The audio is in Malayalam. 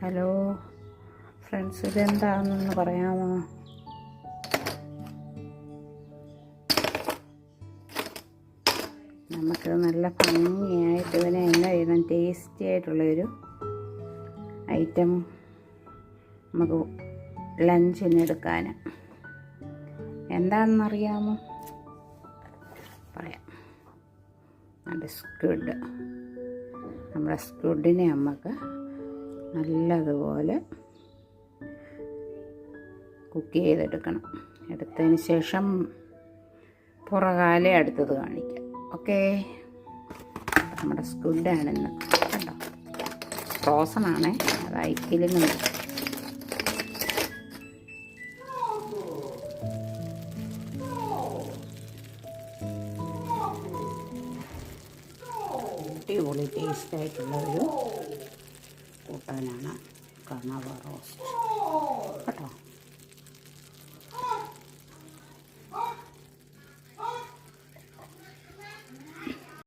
ഹലോ ഫ്രണ്ട്സ്, ഇതെന്താണെന്നൊന്ന് പറയാമോ? നമുക്ക് നല്ല ഭംഗിയായിട്ട് ഇതിനെ എന്നാ ചെയ്യണം, ടേസ്റ്റി ആയിട്ടുള്ളൊരു ഐറ്റം നമുക്ക് ലഞ്ചിന് എടുക്കാൻ. എന്താണെന്നറിയാമോ? പറയാം. നമ്മുടെ സ്ക്വിഡ്, നമ്മുടെ സ്ക്വിഡിനെ നമുക്ക് നല്ലതുപോലെ കുക്ക് ചെയ്തെടുക്കണം. എടുത്തതിന് ശേഷം പുറകാലെ അടുത്തത് കാണിക്കാം. ഓക്കെ, നമ്മുടെ സ്ക്വിഡാണിന്ന്. കണ്ടോ, ഫ്രോസണാണേ, അത് ഐക്കിലും അടിപൊളി ടേസ്റ്റായിട്ടുള്ളൊരു കൂട്ടാനാണ് കണവ റോസ്റ്റ് കേട്ടോ.